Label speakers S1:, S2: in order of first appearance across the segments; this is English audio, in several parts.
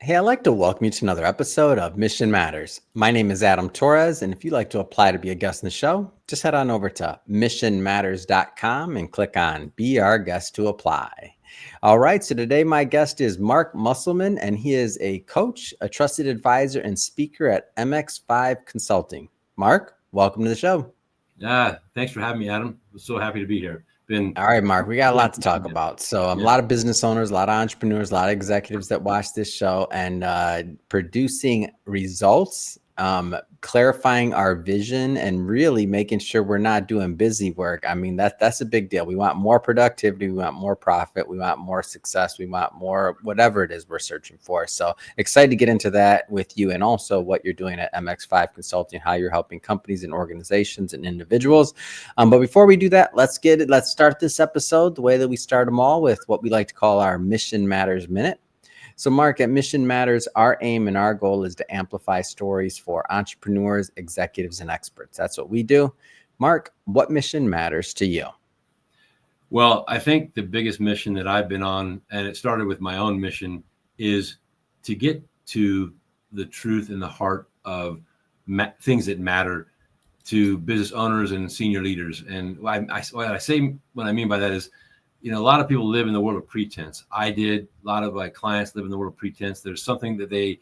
S1: Hey, I'd like to welcome you to another episode of Mission Matters. My name is Adam Torres, and if you'd like to apply to be a guest in the show, just head on over to missionmatters.com and click on Be Our Guest to apply. All right, so today my guest is Mark Musselman, and he is a coach, a trusted advisor, and speaker at MX5 Consulting. Mark, welcome to the show.
S2: Thanks for having me, Adam. I'm so happy to be here.
S1: All right, Mark, we got a lot to talk about. So a lot of business owners, a lot of entrepreneurs, a lot of executives that watch this show and producing results, clarifying our vision and really making sure we're not doing busy work. I mean, that's a big deal. We want more productivity. We want more profit. We want more success. We want more, whatever it is we're searching for. So excited to get into that with you and also what you're doing at MX5 Consulting, how you're helping companies and organizations and individuals. But before we do that, let's start this episode the way that we start them all with what we like to call our Mission Matters Minute. So Mark, at Mission Matters, our aim and our goal is to amplify stories for entrepreneurs, executives, and experts. That's what we do. Mark, what mission matters to you?
S2: Well, I think the biggest mission that I've been on, and it started with my own mission, is to get to the truth in the heart of things that matter to business owners and senior leaders. And what I mean by that is, a lot of people live in the world of pretense. I did. A lot of my clients live in the world of pretense. There's something that they,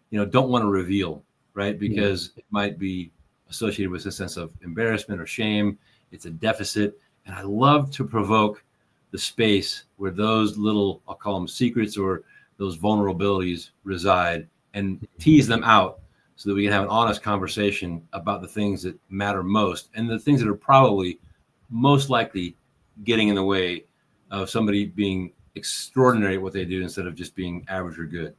S2: don't want to reveal, right? Because it might be associated with a sense of embarrassment or shame. It's a deficit. And I love to provoke the space where those little, I'll call them secrets or those vulnerabilities reside and tease them out so that we can have an honest conversation about the things that matter most and the things that are probably most likely getting in the way of somebody being extraordinary at what they do instead of just being average or good.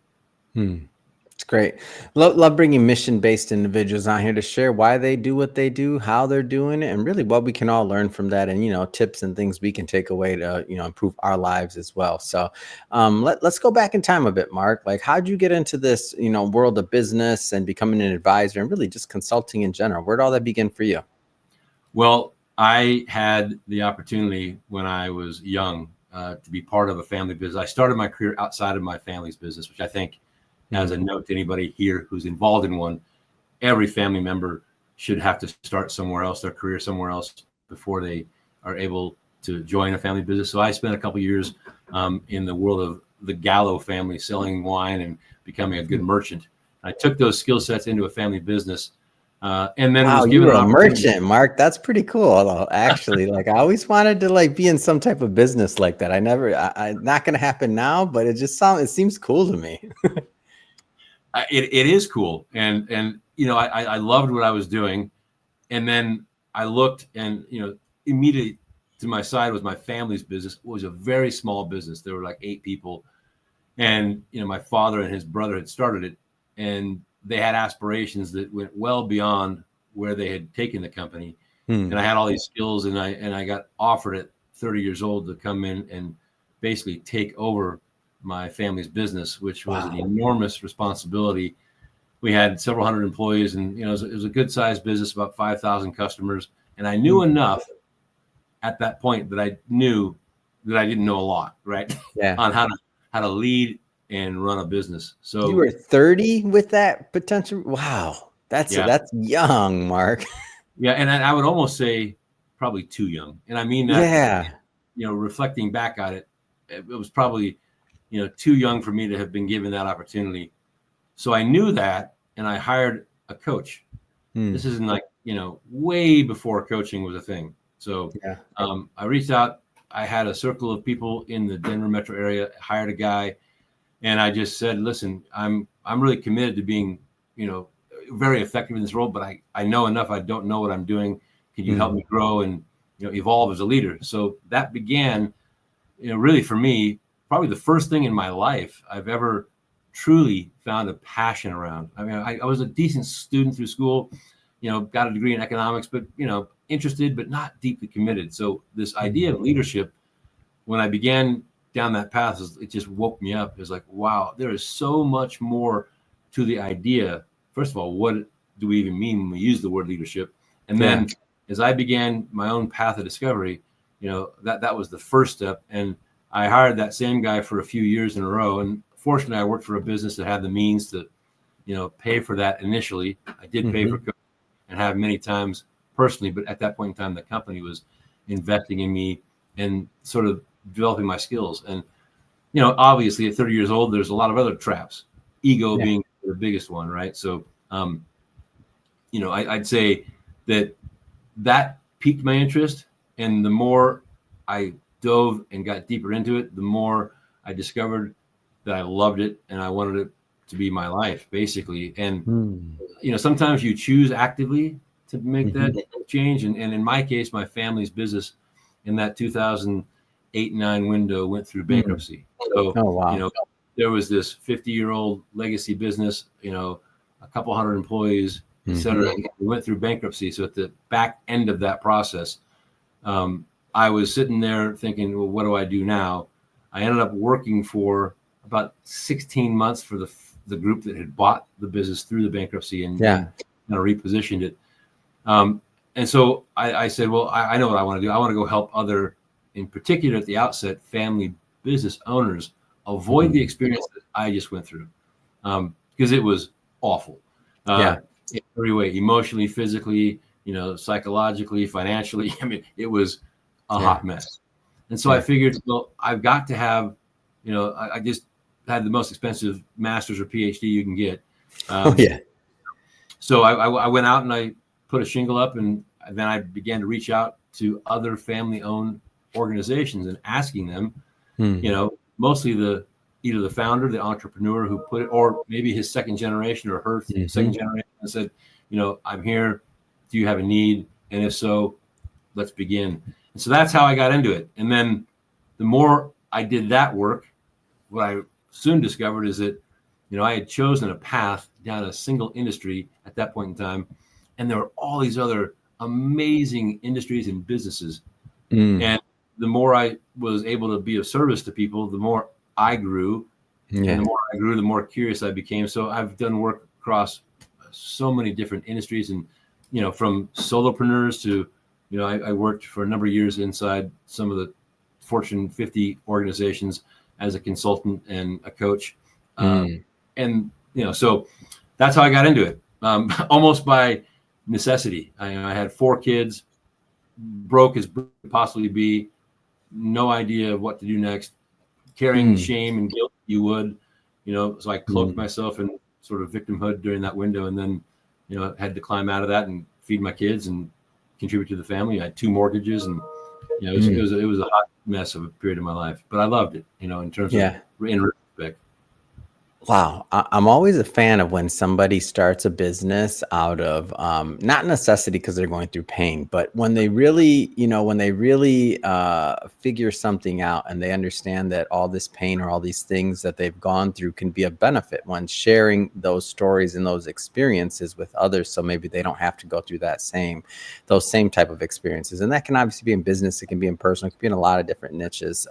S1: It's great. Love bringing mission-based individuals on here to share why they do what they do, how they're doing it, and really what we can all learn from that and, tips and things we can take away to, improve our lives as well. So let's go back in time a bit, Mark. Like, how'd you get into this, world of business and becoming an advisor and really just consulting in general? Where'd all that begin for you?
S2: Well, I had the opportunity when I was young to be part of a family business. I started my career outside of my family's business, which I think, as a note to anybody here who's involved in one, every family member should have to start somewhere else, their career somewhere else before they are able to join a family business. So I spent a couple of years in the world of the Gallo family, selling wine and becoming a good merchant. I took those skill sets into a family business. And then
S1: was given a merchant, Mark. That's pretty cool. Though, actually, I always wanted to be in some type of business like that. I'm not going to happen now, but it seems cool to me.
S2: It is cool. And I loved what I was doing. And then I looked and, immediately to my side was my family's business. It was a very small business. There were like 8 people. And, my father and his brother had started it. And they had aspirations that went well beyond where they had taken the company. And I had all these skills and I got offered at 30 years old to come in and basically take over my family's business, which was an enormous responsibility. We had several hundred employees and, it was a good sized business, about 5,000 customers. And I knew enough at that point that I knew that I didn't know a lot, right? On how to lead and run a business. So
S1: you were 30 with that potential. Wow. That's young, Mark.
S2: Yeah. And I would almost say probably too young. And I mean that, reflecting back on it, it was probably, too young for me to have been given that opportunity. So I knew that, and I hired a coach. This isn't way before coaching was a thing. So I reached out. I had a circle of people in the Denver metro area, hired a guy. And I just said, listen, I'm really committed to being, very effective in this role, but I know enough. I don't know what I'm doing. Can you help me grow and, evolve as a leader? So that began, really for me, probably the first thing in my life I've ever truly found a passion around. I mean, I was a decent student through school, got a degree in economics, but, interested, but not deeply committed. So this idea of leadership, when I began down that path, it just woke me up. It was like, wow, there is so much more to the idea. First of all, what do we even mean when we use the word leadership? And then as I began my own path of discovery, that was the first step. And I hired that same guy for a few years in a row. And fortunately, I worked for a business that had the means to, pay for that initially. I did pay for coaching and have many times personally, but at that point in time, the company was investing in me and sort of developing my skills. And, obviously at 30 years old, there's a lot of other traps, ego being the biggest one, right? So, I'd say that piqued my interest. And the more I dove and got deeper into it, the more I discovered that I loved it and I wanted it to be my life, basically. And, sometimes you choose actively to make that change. And in my case, my family's business in that 2008-9 window went through bankruptcy. So, there was this 50-year-old legacy business, a couple hundred employees, et cetera. We went through bankruptcy. So at the back end of that process, I was sitting there thinking, well, what do I do now? I ended up working for about 16 months for the group that had bought the business through the bankruptcy and repositioned it. And so I said, well, I know what I want to do. I want to go help other, in particular at the outset, family business owners avoid the experience that I just went through, because it was awful. In every way, emotionally, physically, psychologically, financially. I mean, it was a hot mess. And so I figured, well, I've got to have, I just had the most expensive master's or PhD you can get. So I went out and I put a shingle up, and then I began to reach out to other family-owned organizations and asking them, mostly either the founder, the entrepreneur who put it, or maybe his second generation or her second generation, and said, I'm here. Do you have a need? And if so, let's begin. And so that's how I got into it. And then the more I did that work, what I soon discovered is that, I had chosen a path down a single industry at that point in time. And there were all these other amazing industries and businesses. And the more I was able to be of service to people, the more I grew. And the more I grew, the more curious I became. So I've done work across so many different industries, and, from solopreneurs to, I worked for a number of years inside some of the Fortune 50 organizations as a consultant and a coach. And, so that's how I got into it, almost by necessity. I had 4 kids, broke as possibly be, no idea of what to do next, carrying shame and guilt you would, so I cloaked myself in sort of victimhood during that window, and then, had to climb out of that and feed my kids and contribute to the family. I had 2 mortgages, and, it was a hot mess of a period of my life, but I loved it, in terms of in retrospect.
S1: Wow. I'm always a fan of when somebody starts a business out of not necessity because they're going through pain, but when they really, figure something out and they understand that all this pain or all these things that they've gone through can be a benefit when sharing those stories and those experiences with others. So maybe they don't have to go through those same type of experiences. And that can obviously be in business. It can be in personal. It can be in a lot of different niches.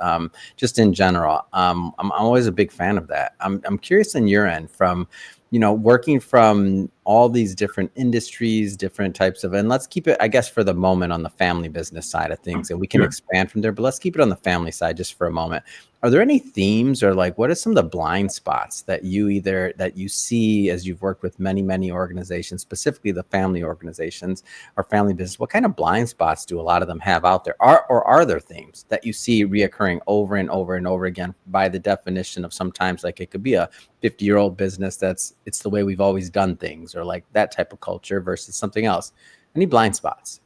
S1: Just in general, I'm always a big fan of that. I'm curious on your end from, working from all these different industries, different types of, and let's keep it, I guess, for the moment on the family business side of things, and we can expand from there, but let's keep it on the family side just for a moment. Are there any themes or what are some of the blind spots that you see as you've worked with many, many organizations, specifically the family organizations or family business? What kind of blind spots do a lot of them have out there? Are there themes that you see reoccurring over and over and over again by the definition of sometimes it could be a 50-year-old business it's the way we've always done things, or that type of culture versus something else? Any blind spots?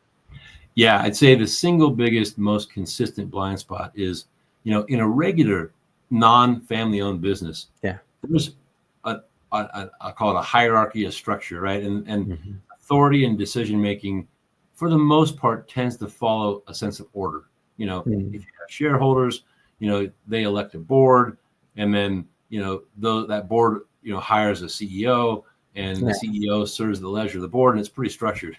S2: Yeah, I'd say the single biggest, most consistent blind spot is, in a regular non-family owned business, there's I call it a hierarchy, a structure, right? And authority and decision-making for the most part tends to follow a sense of order. If you have shareholders, they elect a board, and then, that board, hires a CEO, and the CEO serves the leisure of the board, and it's pretty structured.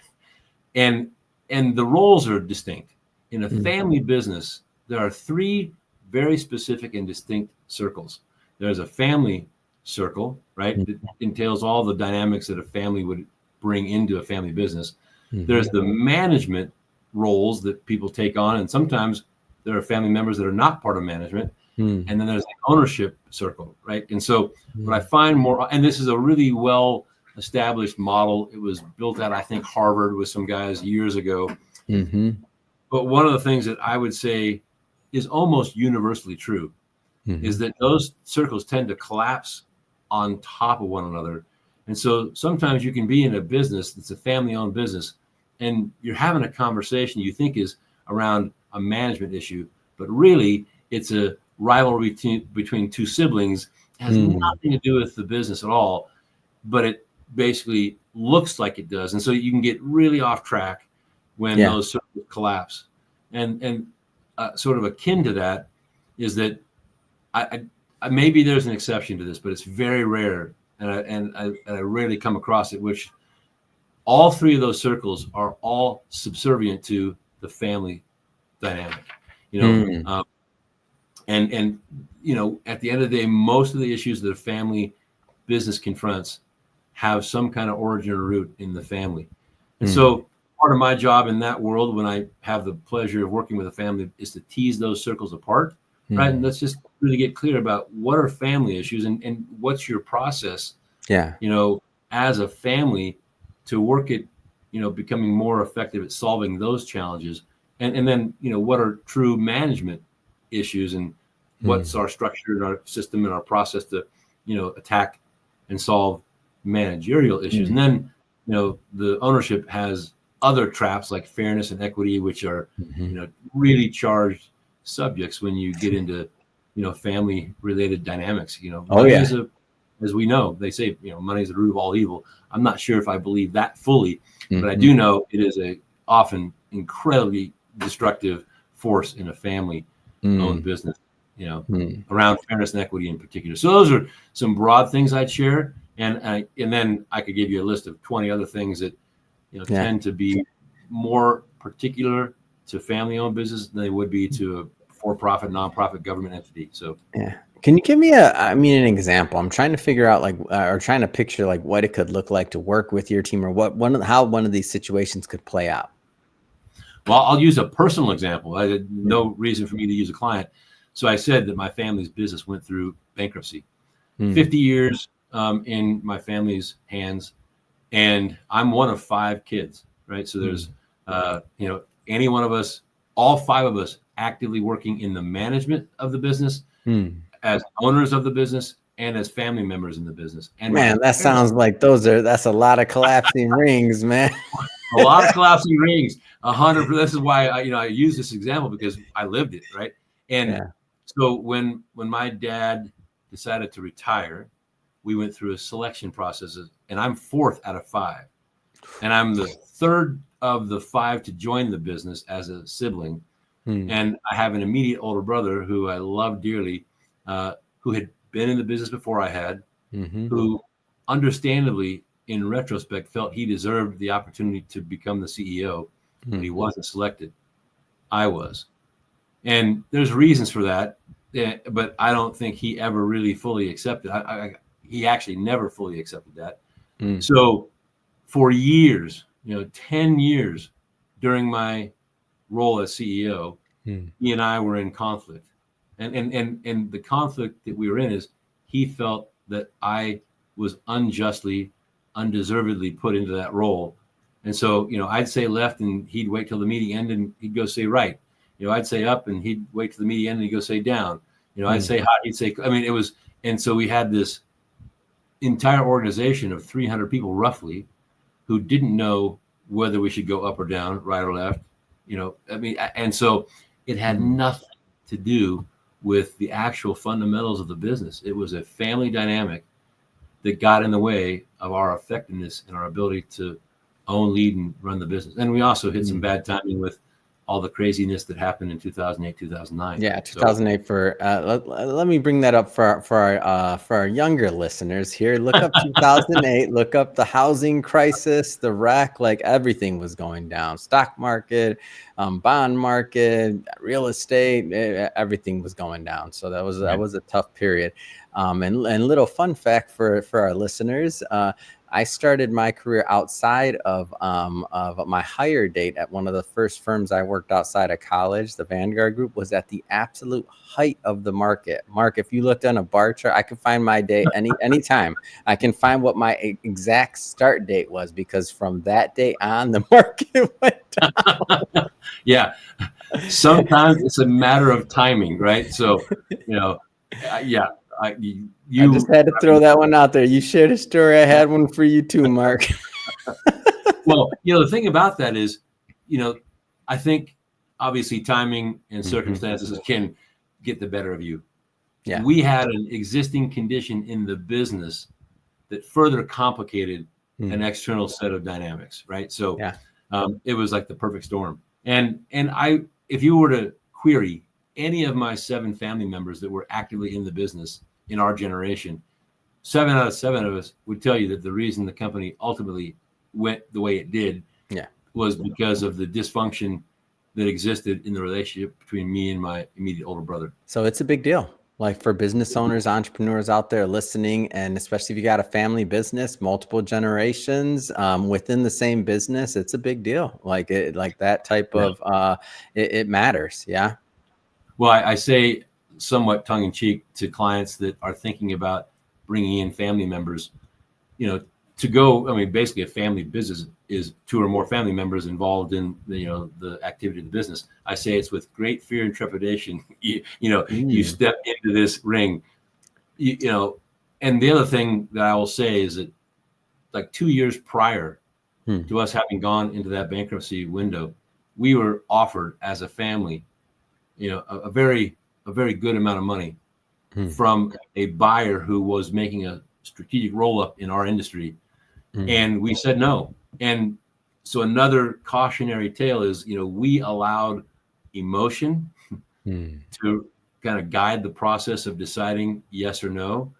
S2: And the roles are distinct. In a family business, there are 3 very specific and distinct circles. There's a family circle, right? That entails all the dynamics that a family would bring into a family business. There's the management roles that people take on, and sometimes there are family members that are not part of management. and then there's the ownership circle, right? And so what I find more, and this is a really well established model. It was built at, I think, Harvard with some guys years ago. But one of the things that I would say is almost universally true is that those circles tend to collapse on top of one another. And so sometimes you can be in a business that's a family-owned business, and you're having a conversation you think is around a management issue, but really it's a rivalry between two siblings. It has nothing to do with the business at all, but it basically looks like it does. And so you can get really off track when those circles collapse. And sort of akin to that is that I maybe there's an exception to this, but it's very rare, and I rarely come across it, which all three of those circles are all subservient to the family dynamic, and at the end of the day, most of the issues that a family business confronts have some kind of origin or root in the family. And so part of my job in that world, when I have the pleasure of working with a family, is to tease those circles apart, right? And let's just really get clear about what are family issues and what's your process, as a family to work at, becoming more effective at solving those challenges. And then, what are true management issues and what's our structure and our system and our process to, attack and solve managerial issues. And then, the ownership has other traps like fairness and equity, which are, really charged subjects when you get into, family related dynamics. As we know, they say, money is the root of all evil. I'm not sure if I believe that fully, but I do know it is a often incredibly destructive force in a family owned business, around fairness and equity in particular. So those are some broad things I'd share. And then I could give you a list of 20 other things that, tend to be more particular to family-owned business than they would be to a for-profit, nonprofit government entity. So
S1: can you give me an example? I'm trying to figure out or trying to picture what it could look like to work with your team, or how one of these situations could play out.
S2: Well, I'll use a personal example. I had no reason for me to use a client. So I said that my family's business went through bankruptcy. 50 years in my family's hands, and I'm one of 5 kids, right? So there's, any one of us, all 5 of us actively working in the management of the business, as owners of the business, and as family members in the business. And
S1: man, that sounds like that's a lot of collapsing rings, man.
S2: A lot of collapsing rings. 100%. This is why I use this example, because I lived it, right? And so when my dad decided to retire, we went through a selection process, and I'm 4th out of 5, and I'm the 3rd of the 5 to join the business as a sibling. And I have an immediate older brother who I love dearly, who had been in the business before I had, who understandably, in retrospect, felt he deserved the opportunity to become the CEO, but he wasn't selected. I was. And there's reasons for that, but I don't think he ever really fully accepted. He actually never fully accepted that. So for years, 10 years during my role as CEO, he and I were in conflict. And the conflict that we were in is he felt that I was unjustly, undeservedly put into that role. And so, I'd say left and he'd wait till the meeting ended and he'd go say right. I'd say up and he'd wait till the meeting ended and he'd go say down. I'd say hot, he'd say, it was, and so we had this entire organization of 300 people roughly who didn't know whether we should go up or down, right or left, and so it had nothing to do with the actual fundamentals of the business. It was a family dynamic that got in the way of our effectiveness and our ability to own, lead, and run the business. And we also hit some bad timing with all the craziness that happened in 2008, 2009.
S1: Yeah, 2008. Let me bring that up for our younger listeners here. Look up 2008. Look up the housing crisis, the wreck. Everything was going down. Stock market, bond market, real estate. Everything was going down. So that was a tough period. And little fun fact for our listeners. I started my career outside of my hire date at one of the first firms I worked outside of college. The Vanguard Group was at the absolute height of the market. Mark, if you looked on a bar chart, I can find my date anytime. I can find what my exact start date was, because from that day on, the market went down.
S2: Yeah. Sometimes it's a matter of timing, right? So, yeah. I
S1: just had to throw that one out there. You shared a story. I had one for you too, Mark.
S2: Well, the thing about that is, I think obviously timing and circumstances can get the better of you. Yeah. We had an existing condition in the business that further complicated an external set of dynamics, right? So it was like the perfect storm. And if you were to query any of my 7 family members that were actively in the business in our generation, 7 out of 7 of us would tell you that the reason the company ultimately went the way it did was because of the dysfunction that existed in the relationship between me and my immediate older brother.
S1: So it's a big deal. Like for business owners, entrepreneurs out there listening, and especially if you got a family business, multiple generations within the same business, it's a big deal. Like that type of, it matters. Yeah.
S2: Well, I say somewhat tongue in cheek to clients that are thinking about bringing in family members, to go. I mean, basically a family business is 2 or more family members involved in the activity of the business. I say it's with great fear and trepidation. You step into this ring, and the other thing that I will say is that like 2 years prior to us having gone into that bankruptcy window, we were offered as a family, a very good amount of money from a buyer who was making a strategic roll up in our industry. And we said no. And so another cautionary tale is, we allowed emotion to kind of guide the process of deciding yes or no,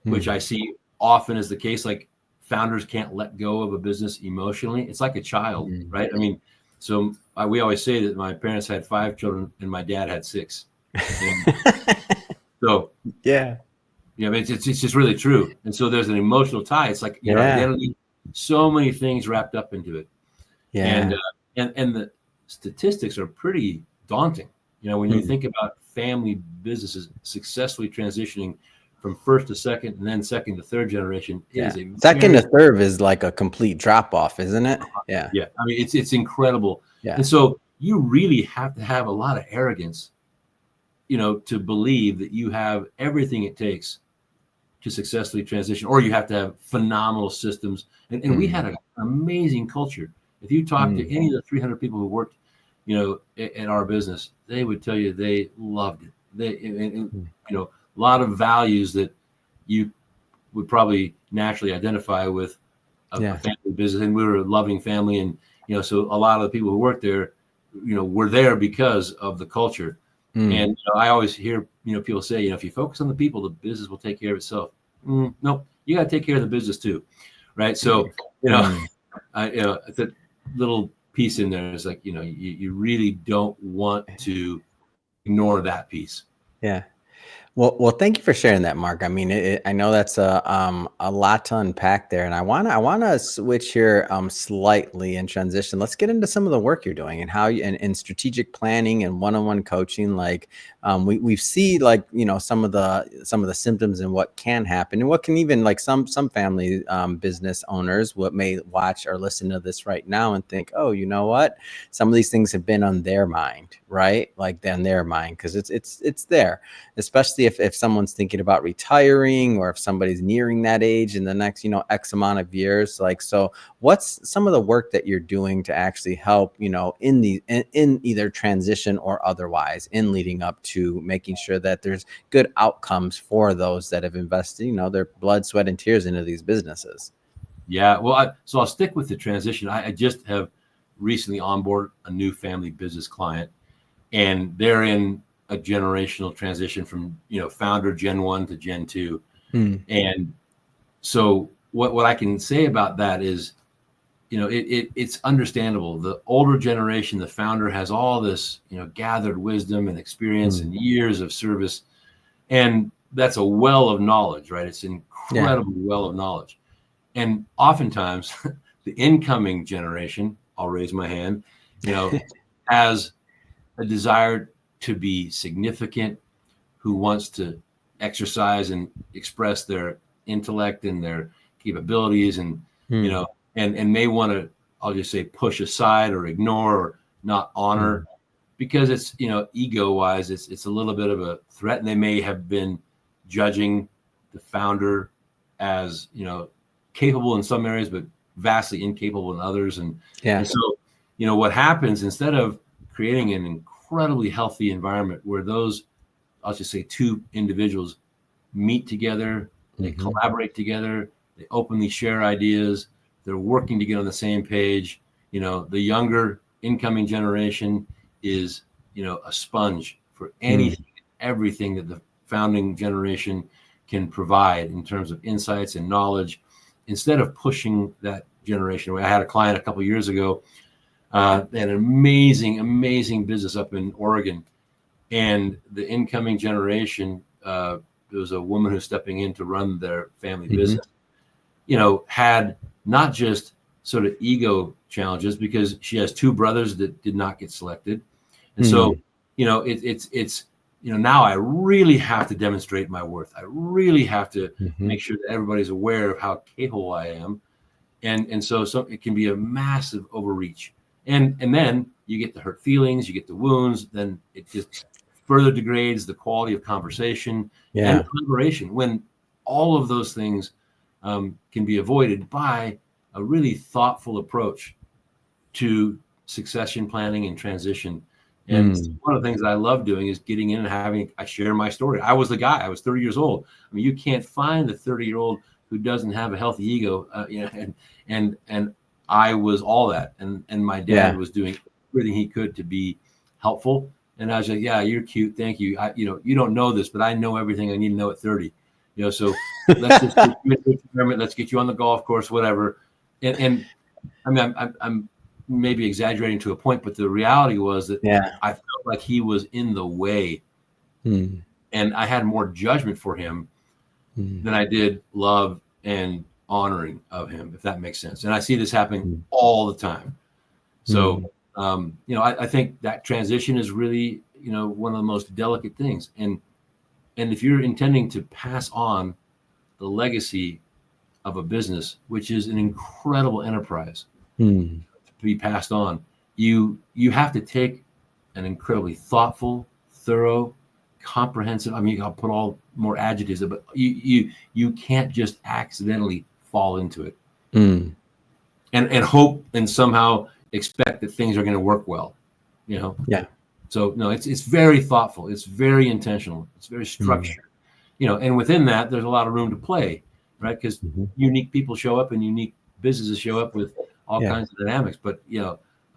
S2: which I see often is the case. Like founders can't let go of a business emotionally. It's like a child, right? I mean, so we always say that my parents had 5 children and my dad had 6. So it's just really true. And so there's an emotional tie. It's like identity, so many things wrapped up into it. And the statistics are pretty daunting. When you think about family businesses successfully transitioning from first to second and then second to third generation,
S1: second to third is like a complete drop off, isn't it?
S2: Yeah. I mean, it's incredible. And so you really have to have a lot of arrogance, to believe that you have everything it takes to successfully transition, or you have to have phenomenal systems. And we had an amazing culture. If you talk to any of the 300 people who worked, in our business, they would tell you they loved it. A lot of values that you would probably naturally identify with a family business. And we were a loving family. And, so a lot of the people who worked there, were there because of the culture. And I always hear, people say, if you focus on the people, the business will take care of itself. No, you got to take care of the business too. Right. So, it's a little piece in there. It's like, you really don't want to ignore that piece.
S1: Yeah. Well, thank you for sharing that, Mark. I mean, I know that's a lot to unpack there, and I wanna switch here slightly and transition. Let's get into some of the work you're doing and how you in strategic planning and one-on-one coaching. Like we see like some of the symptoms and what can happen and what can even like some family business owners what may watch or listen to this right now and think, oh, you know what, some of these things have been on their mind, right? Like on their mind because it's there, especially if someone's thinking about retiring or if somebody's nearing that age in the next, X amount of years. Like, so what's some of the work that you're doing to actually help, in either transition or otherwise in leading up to making sure that there's good outcomes for those that have invested, their blood, sweat, and tears into these businesses?
S2: Yeah. Well, so I'll stick with the transition. I just have recently onboarded a new family business client, and they're in a generational transition from founder Gen 1 to Gen 2. And so what I can say about that is it's understandable. The older generation, the founder, has all this gathered wisdom and experience and years of service, and that's a well of knowledge, right? It's an incredible well of knowledge. And oftentimes the incoming generation, I'll raise my hand, has a desire to be significant, who wants to exercise and express their intellect and their capabilities, and and may want to, I'll just say, push aside or ignore or not honor, because it's, ego wise, it's a little bit of a threat, and they may have been judging the founder as, capable in some areas but vastly incapable in others, and so what happens, instead of creating an incredibly healthy environment where those, I'll just say, two individuals meet together, they collaborate together, they openly share ideas, they're working to get on the same page. The younger incoming generation is, a sponge for anything, everything that the founding generation can provide in terms of insights and knowledge, instead of pushing that generation away. I had a client a couple of years ago, they had an amazing business up in Oregon. And the incoming generation, there was a woman who's stepping in to run their family business, had not just sort of ego challenges, because she has two brothers that did not get selected. And so, it's now I really have to demonstrate my worth. I really have to make sure that everybody's aware of how capable I am. And so it can be a massive overreach. And then you get the hurt feelings, you get the wounds, then it just further degrades the quality of conversation and collaboration, when all of those things can be avoided by a really thoughtful approach to succession planning and transition. And one of the things that I love doing is getting in and I share my story. I was the guy, I was 30 years old. I mean, you can't find the 30-year-old who doesn't have a healthy ego, and I was all that. And my dad was doing everything he could to be helpful. And I was like, yeah, you're cute. Thank you. You don't know this, but I know everything I need to know at 30. So let's just get you into the tournament. Let's get you on the golf course, whatever. And I mean, I'm maybe exaggerating to a point, but the reality was that I felt like he was in the way, and I had more judgment for him than I did love and honoring of him, if that makes sense. And I see this happening all the time. So, I think that transition is really, one of the most delicate things. And if you're intending to pass on the legacy of a business, which is an incredible enterprise to be passed on, you have to take an incredibly thoughtful, thorough, comprehensive, I'll put all more adjectives, but you can't just accidentally fall into it and hope and somehow expect that things are going to work well, So no, it's very thoughtful. It's very intentional. It's very structured, and within that, there's a lot of room to play, right? Because unique people show up and unique businesses show up with all kinds of dynamics. But,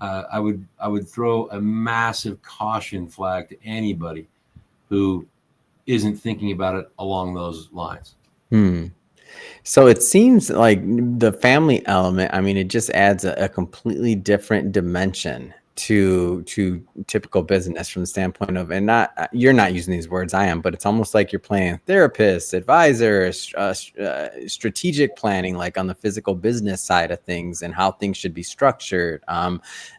S2: I would throw a massive caution flag to anybody who isn't thinking about it along those lines.
S1: So it seems like the family element, it just adds a completely different dimension to typical business from the standpoint of, and you're not using these words, I am, but it's almost like you're playing therapist, advisor, strategic planning, like on the physical business side of things and how things should be structured.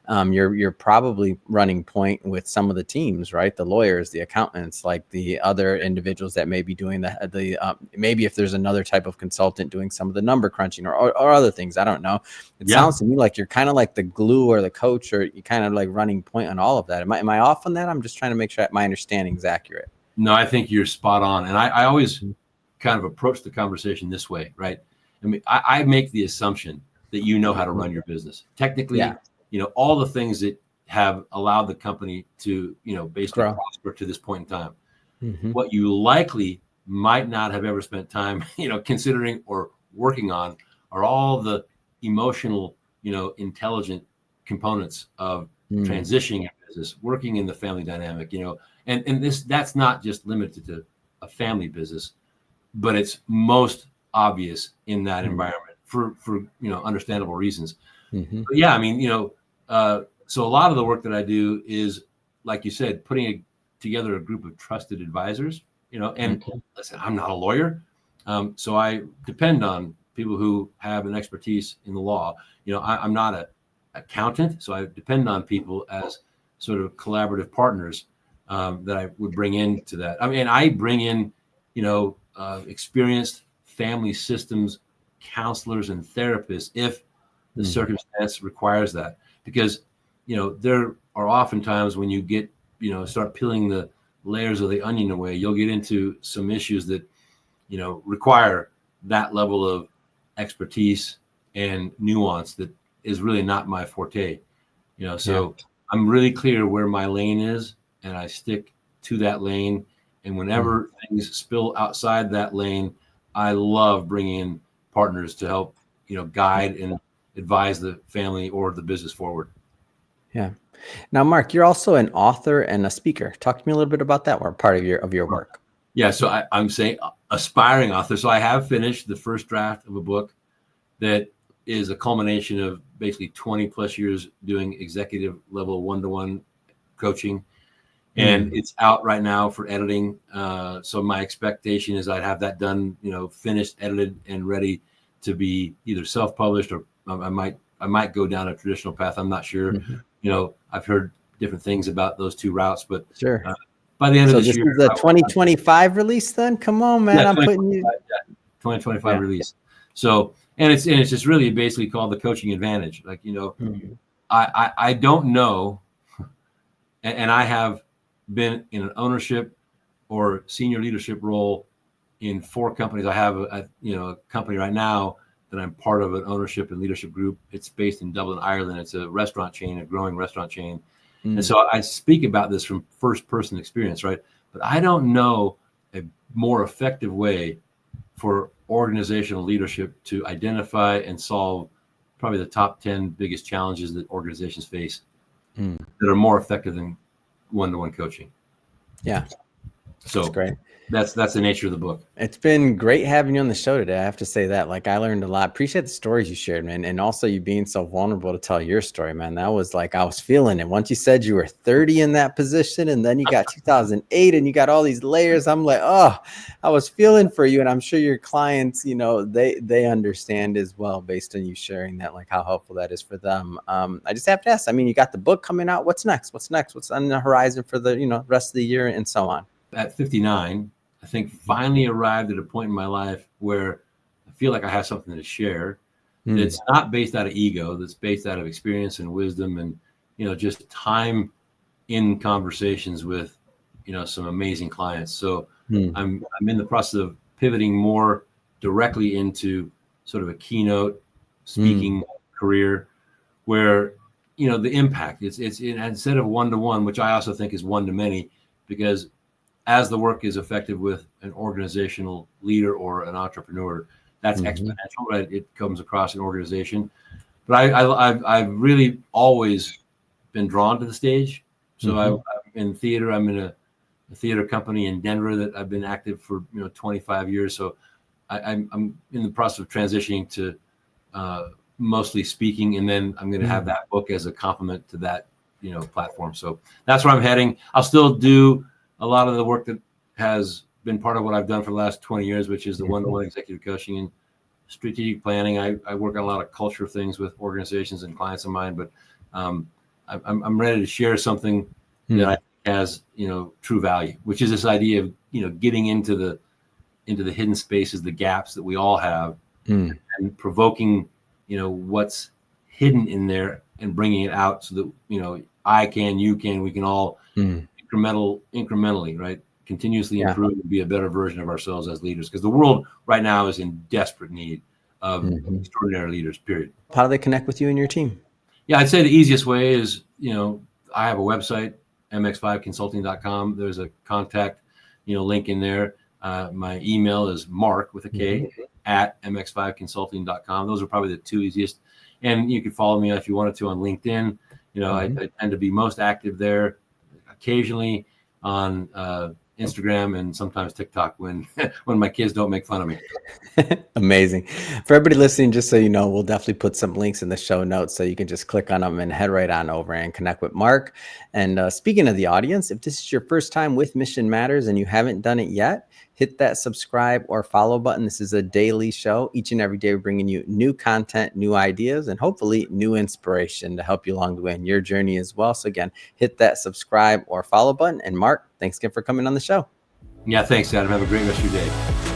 S1: You're probably running point with some of the teams, right? The lawyers, the accountants, like the other individuals that may be doing the maybe if there's another type of consultant doing some of the number crunching or other things, I don't know. It sounds to me like you're kind of like the glue or the coach, or you kind of like running point on all of that. Am I off on that? I'm just trying to make sure my understanding is accurate.
S2: No, I think you're spot on. And I always kind of approach the conversation this way, right? I make the assumption that you know how to run your business. Technically, all the things that have allowed the company to, basically prosper to this point in time. What you likely might not have ever spent time, considering or working on are all the emotional, intelligent components of transitioning a business, working in the family dynamic, and that's not just limited to a family business, but it's most obvious in that environment for understandable reasons. But yeah, so a lot of the work that I do is, like you said, putting together a group of trusted advisors, and listen, I'm not a lawyer. So I depend on people who have an expertise in the law. I'm not an accountant, so I depend on people as sort of collaborative partners that I would bring into that. I mean, I bring in, experienced family systems counselors and therapists if the circumstance requires that, because there are often times when you get start peeling the layers of the onion away, you'll get into some issues that require that level of expertise and nuance that is really not my forte. So I'm really clear where my lane is, and I stick to that lane. And whenever things spill outside that lane, I love bringing in partners to help guide and advise the family or the business forward.
S1: Yeah. Now, Mark, you're also an author and a speaker. Talk to me a little bit about that part of your work.
S2: Yeah. So I'm saying aspiring author. So I have finished the first draft of a book that is a culmination of basically 20 plus years doing executive level one-to-one coaching. And it's out right now for editing. So my expectation is I'd have that done, finished, edited, and ready to be either self-published, or I might go down a traditional path. I'm not sure. I've heard different things about those two routes, but
S1: sure.
S2: By the end of this year,
S1: is the 2025 release. Then come on, man,
S2: yeah,
S1: I'm putting you.
S2: 2025 release. So it's just really basically called The Coaching Advantage. Like I don't know, and I have been in an ownership or senior leadership role in 4 companies. I have a company right now that I'm part of, an ownership and leadership group. It's based in Dublin, Ireland. It's a restaurant chain, a growing restaurant chain. And so I speak about this from first person experience, right? But I don't know a more effective way for organizational leadership to identify and solve probably the top 10 biggest challenges that organizations face that are more effective than one-to-one coaching.
S1: Yeah.
S2: So
S1: that's great.
S2: That's the nature of the book.
S1: It's been great having you on the show today. I have to say that, like, I learned a lot. Appreciate the stories you shared, man. And also you being so vulnerable to tell your story, man. That was like, I was feeling it. Once you said you were 30 in that position, and then you got 2008 and you got all these layers, I'm like, oh, I was feeling for you. And I'm sure your clients, they understand as well, based on you sharing that, like how helpful that is for them. I just have to ask, I mean, you got the book coming out. What's next? What's on the horizon for the, rest of the year and so on?
S2: At 59, I think finally arrived at a point in my life where I feel like I have something to share. It's not based out of ego, that's based out of experience and wisdom and, just time in conversations with, some amazing clients. So I'm in the process of pivoting more directly into sort of a keynote speaking career where, the impact it's instead of one-to-one, which I also think is one-to-many, because as the work is effective with an organizational leader or an entrepreneur, that's exponential, right? It comes across an organization. But I've really always been drawn to the stage. So I'm in theater. I'm in a theater company in Denver that I've been active for 25 years. So I'm in the process of transitioning to mostly speaking, and then I'm going to have that book as a complement to that platform. So that's where I'm heading. I'll still do a lot of the work that has been part of what I've done for the last 20 years, which is the one-to-one executive coaching and strategic planning. I work on a lot of culture things with organizations and clients of mine, but I'm ready to share something that I think has, true value, which is this idea of, getting into the hidden spaces, the gaps that we all have, and provoking, what's hidden in there and bringing it out so that, I can, you can, we can all incrementally, right? Continuously improve and be a better version of ourselves as leaders, because the world right now is in desperate need of extraordinary leaders, period.
S1: How do they connect with you and your team?
S2: Yeah, I'd say the easiest way is, I have a website, MX5Consulting.com. There's a contact, link in there. My email is Mark with a K at MX5Consulting.com. Those are probably the 2 easiest. And you can follow me if you wanted to on LinkedIn. I tend to be most active there, occasionally on Instagram, and sometimes TikTok when my kids don't make fun of me.
S1: Amazing. For everybody listening, just so you know, we'll definitely put some links in the show notes so you can just click on them and head right on over and connect with Mark. And speaking of the audience, if this is your first time with Mission Matters and you haven't done it yet, hit that subscribe or follow button. This is a daily show. Each and every day, we're bringing you new content, new ideas, and hopefully new inspiration to help you along the way in your journey as well. So again, hit that subscribe or follow button. And Mark, thanks again for coming on the show.
S2: Yeah, thanks, Adam. Have a great rest of your day.